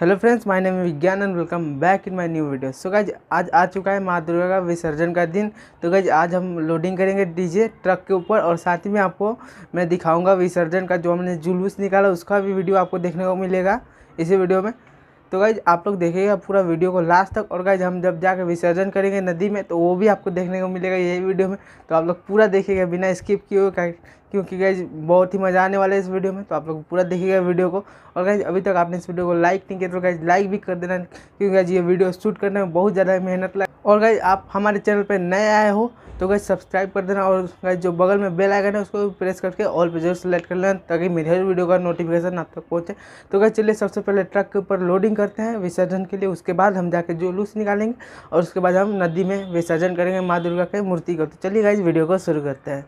Hello friends, my name है विज्ञान and welcome back in my new video. So guys आज आ चुका है माँ दुर्गा का विसर्जन का दिन। तो गाइज आज हम लोडिंग करेंगे डीजे ट्रक के ऊपर और साथ ही में आपको मैं दिखाऊंगा विसर्जन का जो हमने जुलूस निकाला उसका भी वीडियो आपको देखने को मिलेगा इसी वीडियो में। तो गाइज आप लोग देखिएगा पूरा वीडियो को लास्ट तक। और गाइज हम जब जाकर विसर्जन करेंगे नदी में तो वो भी आपको देखने को मिलेगा यही वीडियो में। तो आप लोग पूरा देखिएगा बिना स्किप किए हुए, क्योंकि गाइज बहुत ही मज़ा आने वाला है इस वीडियो में। तो आप लोग पूरा देखिएगा वीडियो को। और गाइज अभी तक आपने इस वीडियो को लाइक नहीं किया तो गाइज लाइक भी कर देना, क्योंकि गाइज ये वीडियो शूट करने में बहुत ज़्यादा मेहनत लगे। और गाइज आप हमारे चैनल पर नए आए हो तो गाइज सब्सक्राइब कर देना और गाइज जो बगल में बेल आइकन है उसको प्रेस करके ऑल पे जरूर सेलेक्ट कर लेना, ताकि मेरे हर वीडियो का नोटिफिकेशन आप तक पहुँचे। तो गाइज चलिए सबसे पहले ट्रक के ऊपर लोडिंग करते हैं विसर्जन के लिए। उसके बाद हम जाके जुलूस निकालेंगे और उसके बाद हम नदी में विसर्जन करेंगे माँ दुर्गा के मूर्ति को। तो चलिए गाइज वीडियो को शुरू करते हैं।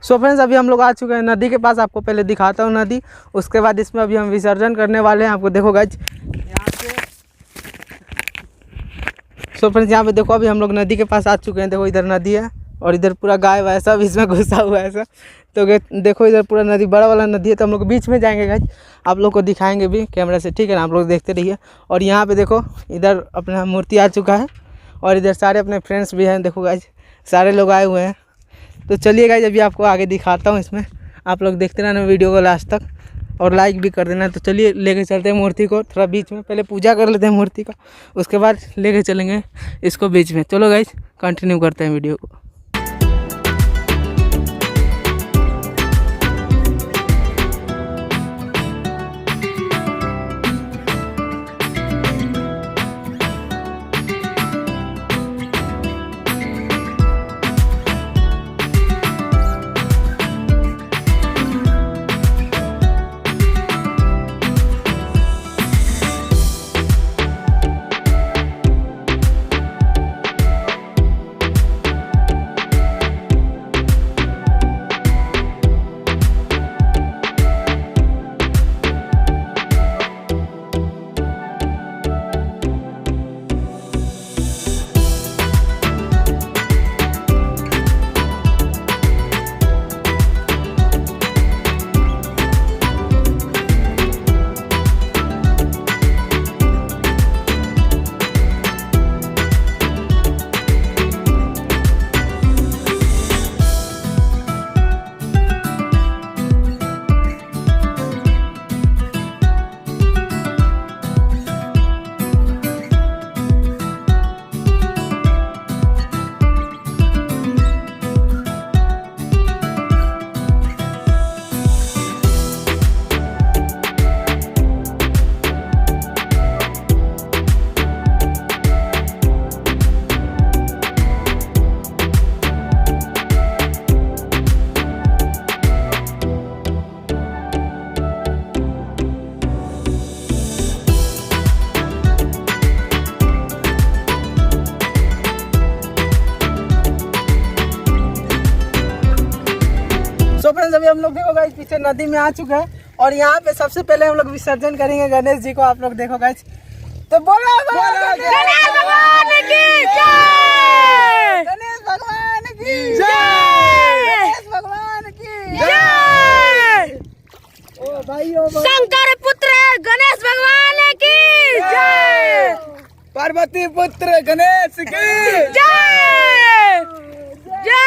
सो फ्रेंड्स अभी हम लोग आ चुके हैं नदी के पास। आपको पहले दिखाता हूँ नदी, उसके बाद इसमें अभी हम विसर्जन करने वाले हैं। आपको देखो गाइज यहाँ पे। सो फ्रेंड्स यहाँ पे देखो अभी हम लोग नदी के पास आ चुके हैं। देखो इधर नदी है और इधर पूरा गाय वाय सब इसमें घुसा हुआ है सब। तो देखो इधर पूरा नदी बड़ा वाला नदी है। तो हम लोग बीच में जाएंगे गाइज, आप लोग को दिखाएंगे भी कैमरा से, ठीक है ना। आप लोग देखते रहिए। और यहाँ पे देखो इधर अपना मूर्ति आ चुका है और इधर सारे अपने फ्रेंड्स भी हैं। देखो गाइज सारे लोग आए हुए हैं। तो चलिए गाइज अभी आपको आगे दिखाता हूँ इसमें। आप लोग देखते रहना वीडियो को लास्ट तक और लाइक भी कर देना। तो चलिए लेके चलते हैं मूर्ति को थोड़ा बीच में, पहले पूजा कर लेते हैं मूर्ति का, उसके बाद लेके चलेंगे इसको बीच में। चलो गाइज कंटिन्यू करते हैं वीडियो को। तो फ्रेंड्स अभी हम लोग देखो गाइस पीछे नदी में आ चुके हैं और यहाँ पे सबसे पहले हम लोग विसर्जन करेंगे गणेश जी को। आप लोग देखो गाइस, तो बोलो गणेश भगवान की जय, गणेश भगवान की जय, गणेश भगवान की जय। शंकर पुत्र गणेश भगवान की जय, पार्वती पुत्र गणेश की जय जय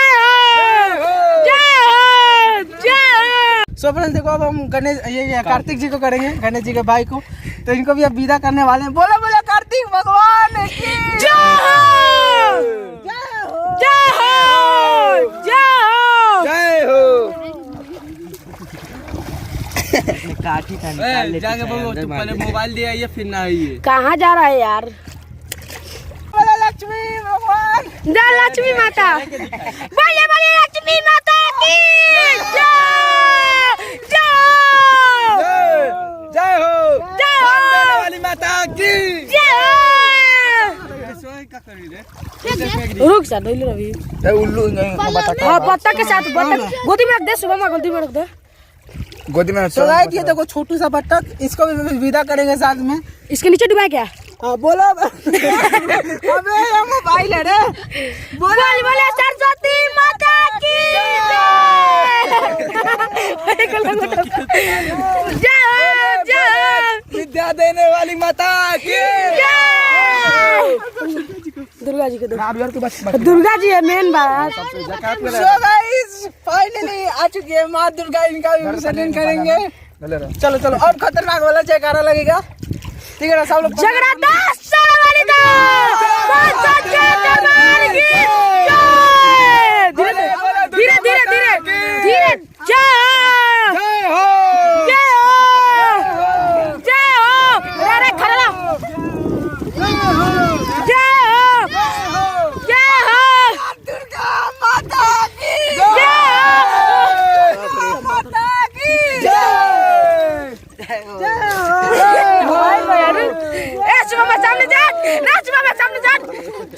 हो जय हो जय हो। सो फ्रेंड्स देखो अब हम गणेश ये कार्तिक जी को करेंगे, गणेश जी के भाई को, तो इनको भी अब विदा करने वाले हैं। बोलो बोलो कार्तिक भगवान की जय हो जय हो जय हो। काठी का जाके बोलो पहले मोबाइल ले आइए फिर ना आइए। कहाँ जा रहा है यार? बोलो लक्ष्मी भगवान, जय लक्ष्मी माता, बोलिए बोलिए लक्ष्मी माता की जय जय जय हो जय हो वाली माता की जय हो। रुक जा डोली रवि, उल्लू हाँ बत्तख के साथ, बत्तख गोदी में रख दे, सुबह में गोदी में रख दे, गोदी में। तो गाइस ये देखो छोटू सा बत्तख, इसको भी विदा करेंगे साथ में। इसके नीचे डुबा क्या? हाँ बोलो अबे ये मोबाइल है रे। बोलो बोले सरस्वती माता की जय जय, विद्या देने वाली माता की दुर्गा जी के दुर्गा जी है मेन बात। सो गाइस फाइनली आ चुकी है माँ दुर्गा, इनका भी विसर्जन करेंगे। चलो चलो अब खतरनाक वाला जयकारा लगेगा, ठीक है ना सब लोग? जगन्नाथ वाली दो धीरे धीरे धीरे धीरे जय हो जय हो जय हो, अरे खड़ा जय हो जय हो दुर्गा माता की जय हो माता की जय सामने जा नाच बाबा, सामने जा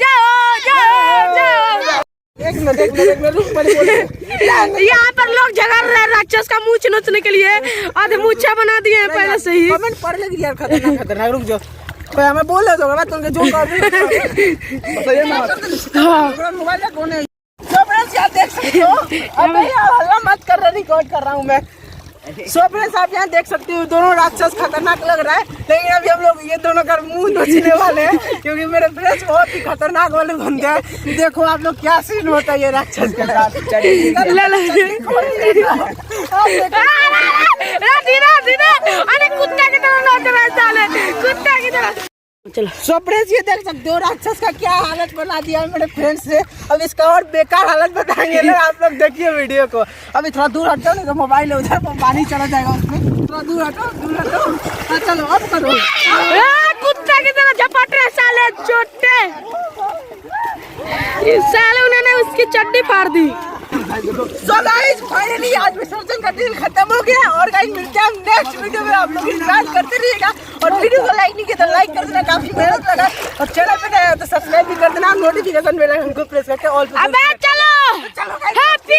जय हो जय हो जय हो। एक मिनट रुक पहले बोले। यहाँ पर लोग झगड़ रहे हैं राक्षस का मुँह नोचने के लिए, आधे मुच्छा बना दिए हैं पहले से ही। कमेंट पढ़ लेगी यार, खतरनाक खतरनाक। रुक जाओ भाई, हमें बोल रहे हो मैं तुमके जो कर मोबाइल का कौन है? सो फ्रेंड्स आप देख सकते हो, अबे यार हल्ला मत कर रहा, रिकॉर्ड कर रहा हूँ मैं। सो फ्रेंड्स आप यहाँ देख सकते हो दोनों राक्षस खतरनाक लग रहा है, लेकिन अभी हम लोग ये दोनों का मुंह नोचने वाले हैं क्योंकि मेरे फ्रेंड्स बहुत ही खतरनाक वाले बनते हैं। देखो आप लोग क्या सीन होता है ये राक्षस के साथ। अरे कुत्ता की तरह नोच रहा है साले, कुत्ता की तरह। चलो सो फ्रेंड्स ये देख सकते हो राक्षस का क्या हालत बना दिया है मेरे फ्रेंड्स ने। अब इसका और बेकार हालत बताएंगे ना, आप लोग देखिए वीडियो को। अभी थोड़ा दूर हटो नहीं तो मोबाइल है उधर पानी चला जाएगा उसमें। थोड़ा दूर हटो। हाँ चलो अब करो। कुत्ता की तरह झपट रहे साले छोटे, इस साले उन्होंने उसकी चड्डी फाड़ दी। सो गाइस फाइनली आज विसर्जन का दिन खत्म हो गया और गाइस मिलते हैं नेक्स्ट वीडियो में। आप लोग इंतजार करते रहिएगा और वीडियो को लाइक नहीं किया तो लाइक कर देना, काफी मेहनत लगा। और चैनल पे नया हो तो सब्सक्राइब भी कर देना, नोटिफिकेशन बेल आइकन को प्रेस करके ऑल पे। अबे चलो हैप्पी